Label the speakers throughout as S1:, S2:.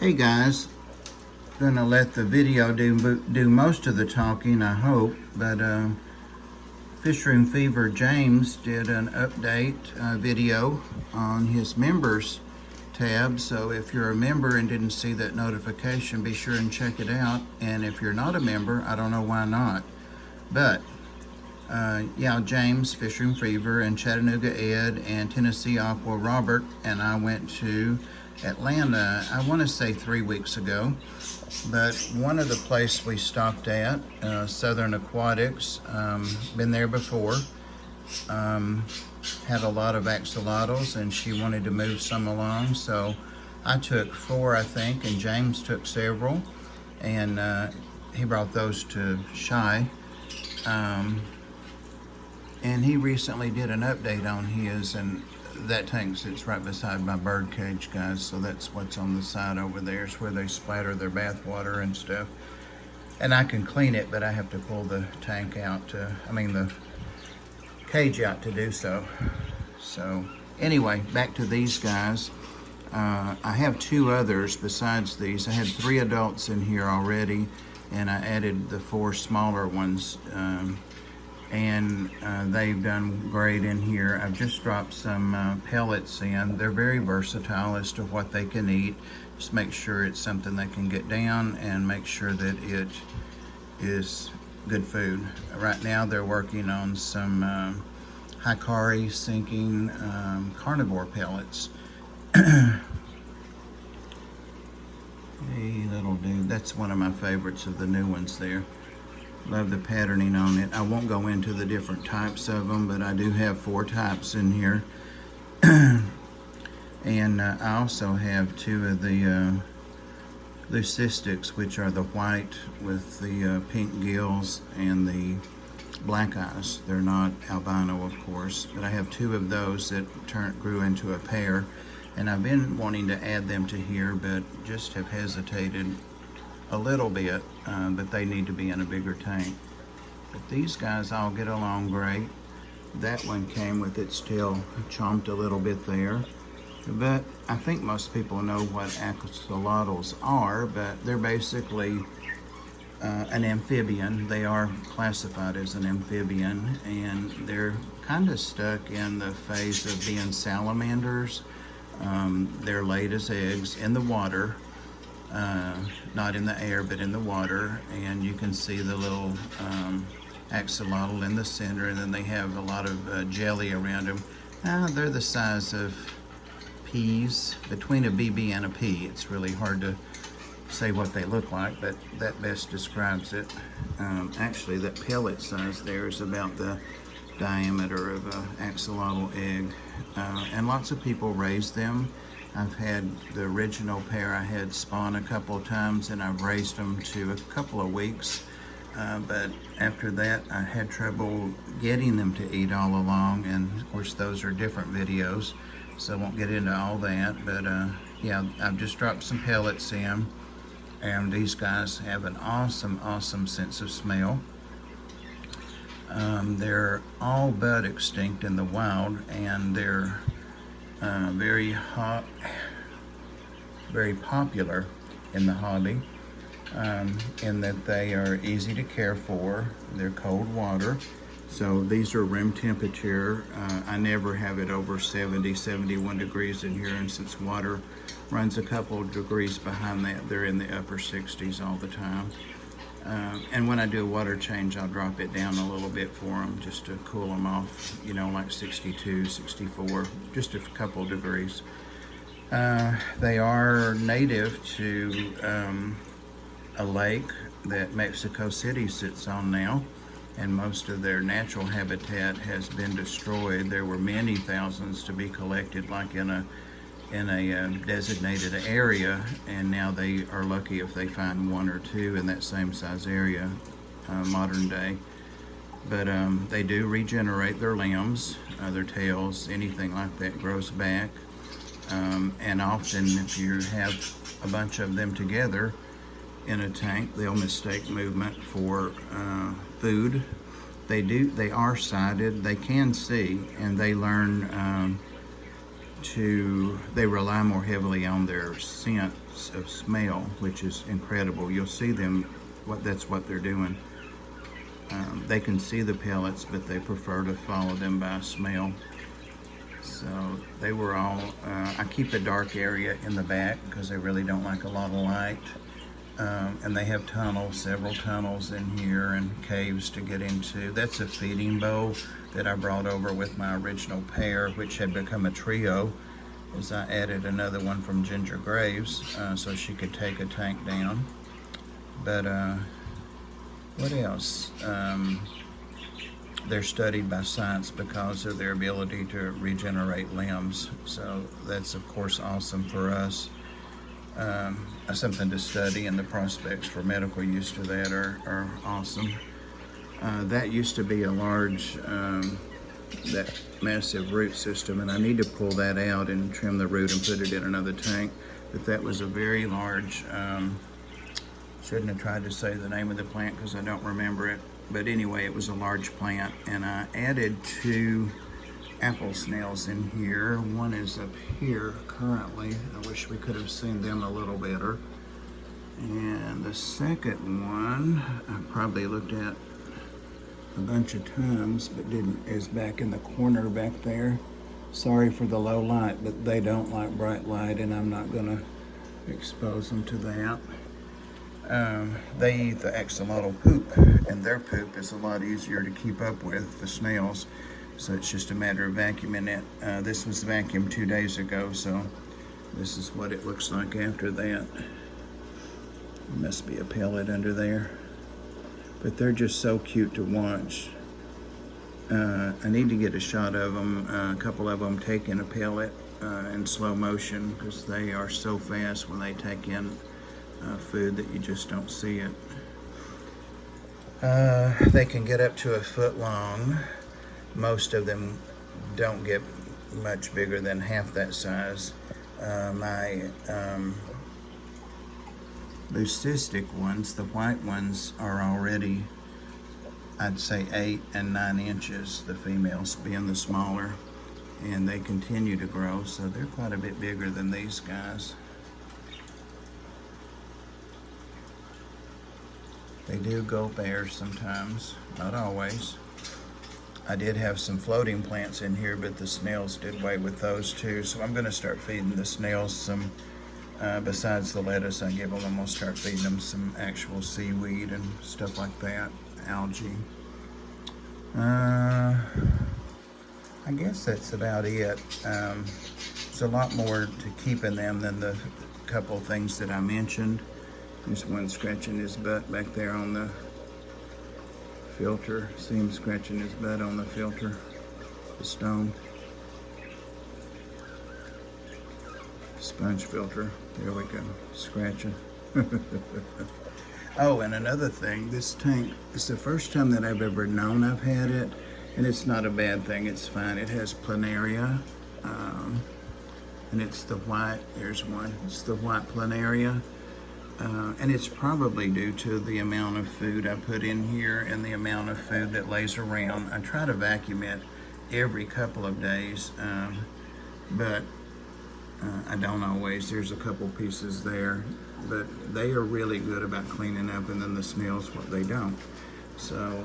S1: Hey guys, gonna let the video do most of the talking, I hope, but Fish Room Fever James did an update video on his members tab, so if you're a member and didn't see that notification, be sure and check it out. And if you're not a member, I don't know why not, but yeah, James, Fish Room Fever, and Chattanooga Ed, and Tennessee Aqua Robert, and I went to Atlanta, I want to say 3 weeks ago, but one of the places we stopped at, Southern Aquatics, been there before, had a lot of axolotls, and she wanted to move some along, so I took 4, I think, and James took several, and he brought those to Shy. And he recently did an update on his, and that tank sits right beside my bird cage, guys, so that's what's on the side over there. It's where they splatter their bath water and stuff. And I can clean it, but I have to pull the tank out the cage out to do so. So anyway, back to these guys. I have 2 others besides these. I had 3 adults in here already, and I added the 4 smaller ones. And they've done great in here. I've just dropped some pellets in. They're very versatile as to what they can eat. Just make sure it's something they can get down and make sure that it is good food. Right now they're working on some Hikari sinking carnivore pellets. Hey, little dude, that's one of my favorites of the new ones there. Love the patterning on it. I won't go into the different types of them, but I do have 4 types in here. And I also have 2 of the leucistics, which are the white with the pink gills and the black eyes. They're not albino, of course, but I have 2 of those that grew into a pair. And I've been wanting to add them to here, but just have hesitated a little bit, but they need to be in a bigger tank. But these guys all get along great. That one came with its tail chomped a little bit there. But I think most people know what axolotls are, but they're basically an amphibian. They are classified as an amphibian, and they're kind of stuck in the phase of being salamanders. They're laid as eggs in the water. Not in the air, but in the water, and you can see the little axolotl in the center, and then they have a lot of jelly around them. They're the size of peas, between a BB and a pea. It's really hard to say what they look like, but that best describes it. Actually, that pellet size there is about the diameter of an axolotl egg, and lots of people raise them. I've had the original pair I had spawn a couple of times, and I've raised them to a couple of weeks, but after that I had trouble getting them to eat all along, and of course those are different videos, so I won't get into all that. But yeah, I've just dropped some pellets in, and these guys have an awesome sense of smell. They're all but extinct in the wild, and they're very popular in the hobby, in that they are easy to care for. They're cold water, so these are room temperature. I never have it over 70, 71 degrees in here, and since water runs a couple of degrees behind that, they're in the upper 60s all the time. And when I do a water change, I'll drop it down a little bit for them just to cool them off, you know, like 62, 64, just a couple of degrees. They are native to a lake that Mexico City sits on now, and most of their natural habitat has been destroyed. There were many thousands to be collected, like in a designated area, and now they are lucky if they find 1 or 2 in that same size area, modern day. But they do regenerate their limbs, their tails, anything like that grows back. And often if you have a bunch of them together in a tank, they'll mistake movement for food. They are sighted, they can see, and they learn they rely more heavily on their sense of smell, which is incredible. You'll see them, that's what they're doing. They can see the pellets, but they prefer to follow them by smell. So they were all, I keep a dark area in the back because they really don't like a lot of light. And they have tunnels, several tunnels in here and caves to get into. That's a feeding bowl that I brought over with my original pair, which had become a trio, as I added another one from Ginger Graves, so she could take a tank down. But what else? They're studied by science because of their ability to regenerate limbs. So that's of course awesome for us. Something to study, and the prospects for medical use to that are awesome. That used to be a large, that massive root system, and I need to pull that out and trim the root and put it in another tank. But that was a very large, shouldn't have tried to say the name of the plant because I don't remember it. But anyway, it was a large plant, and I added 2 apple snails in here. One is up here currently. I wish we could have seen them a little better. And the second one I probably looked at a bunch of times but didn't, is back in the corner back there. Sorry for the low light, but they don't like bright light, and I'm not gonna expose them to that. They eat the axolotl poop, and their poop is a lot easier to keep up with the snails. So it's just a matter of vacuuming it. This was vacuumed 2 days ago, so this is what it looks like after that. There must be a pellet under there. But they're just so cute to watch. I need to get a shot of them, a couple of them taking a pellet in slow motion, because they are so fast when they take in food that you just don't see it. They can get up to 1 foot long. Most of them don't get much bigger than half that size. My leucistic ones, the white ones, are already, I'd say 8 and 9 inches, the females being the smaller, and they continue to grow, so they're quite a bit bigger than these guys. They do go bare sometimes, not always. I did have some floating plants in here, but the snails did away with those too. So I'm gonna start feeding the snails some, besides the lettuce I give them, I'm gonna start feeding them some actual seaweed and stuff like that, algae. I guess that's about it. There's a lot more to keeping them than the couple things that I mentioned. There's one scratching his butt back there on the filter. See him scratching his butt on the filter, the stone. Sponge filter. There we go, scratching. Oh, and another thing, this tank is the first time that I've ever known I've had it, and it's not a bad thing, it's fine. It has planaria, and it's the white, there's one, it's the white planaria. And it's probably due to the amount of food I put in here and the amount of food that lays around. I try to vacuum it every couple of days, but I don't always. There's a couple pieces there, but they are really good about cleaning up, and then the snails, what they don't. So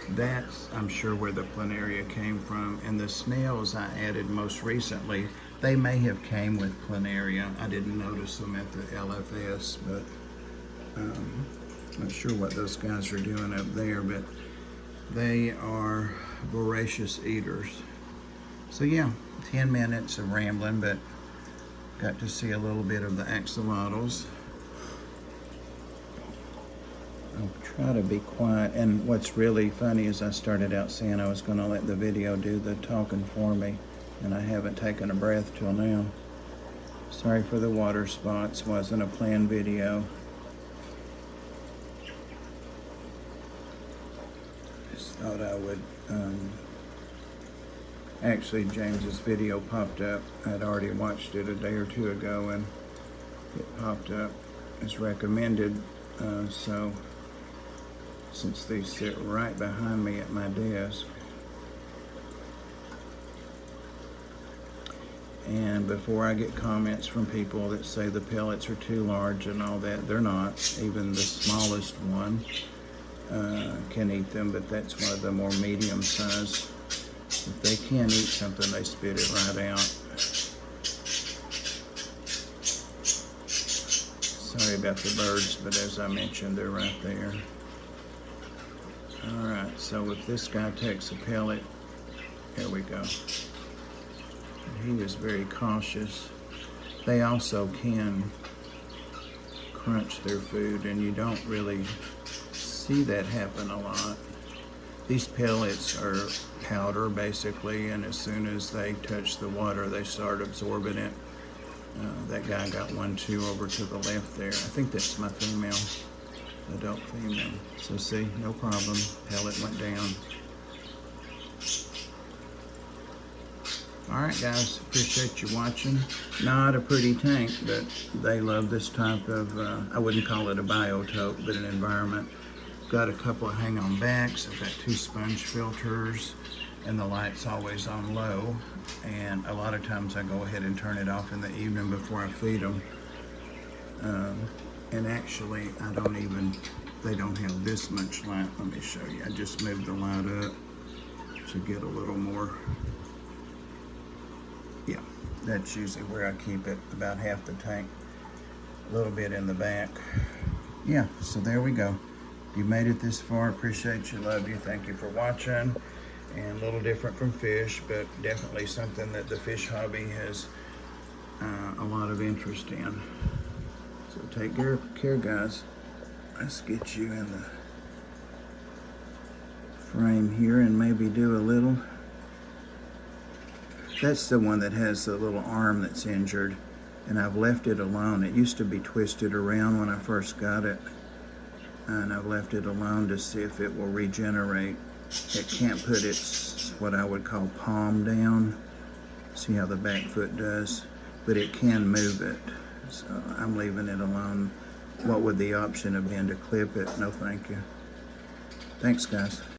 S1: that's, I'm sure, where the planaria came from. And the snails I added most recently, they may have came with planaria. I didn't notice them at the LFS, but not sure what those guys are doing up there, but they are voracious eaters. So yeah, 10 minutes of rambling, but got to see a little bit of the axolotls. I'll try to be quiet, and what's really funny is I started out saying I was going to let the video do the talking for me, and I haven't taken a breath till now. Sorry for the water spots, wasn't a planned video. Just thought I would, actually James's video popped up. I'd already watched it a day or two ago, and it popped up as recommended, so since they sit right behind me at my desk. And before I get comments from people that say the pellets are too large and all that, they're not. Even the smallest one can eat them, but that's one of the more medium size. If they can't eat something, they spit it right out. Sorry about the birds, but as I mentioned, they're right there. All right, so if this guy takes a pellet, here we go. He is very cautious. They also can crunch their food, and you don't really see that happen a lot. These pellets are powder basically, and as soon as they touch the water, they start absorbing it. That guy got one too over to the left there. I think that's my female, adult female. So see, no problem, pellet went down. Alright guys, appreciate you watching. Not a pretty tank, but they love this type of, I wouldn't call it a biotope, but an environment. Got a couple of hang-on backs. I've got 2 sponge filters, and the light's always on low. And a lot of times I go ahead and turn it off in the evening before I feed them. And actually, they don't have this much light. Let me show you. I just moved the light up to get a little more. Yeah, that's usually where I keep it, about half the tank, a little bit in the back. Yeah, so there we go. You made it this far, appreciate you, love you, thank you for watching. And a little different from fish, but definitely something that the fish hobby has a lot of interest in. So take care guys. Let's get you in the frame here and maybe do a little. That's the one that has the little arm that's injured, and I've left it alone. It used to be twisted around when I first got it, and I've left it alone to see if it will regenerate. It can't put its, what I would call, palm down. See how the back foot does, but it can move it. So I'm leaving it alone. What would the option have been to clip it? No thank you. Thanks guys.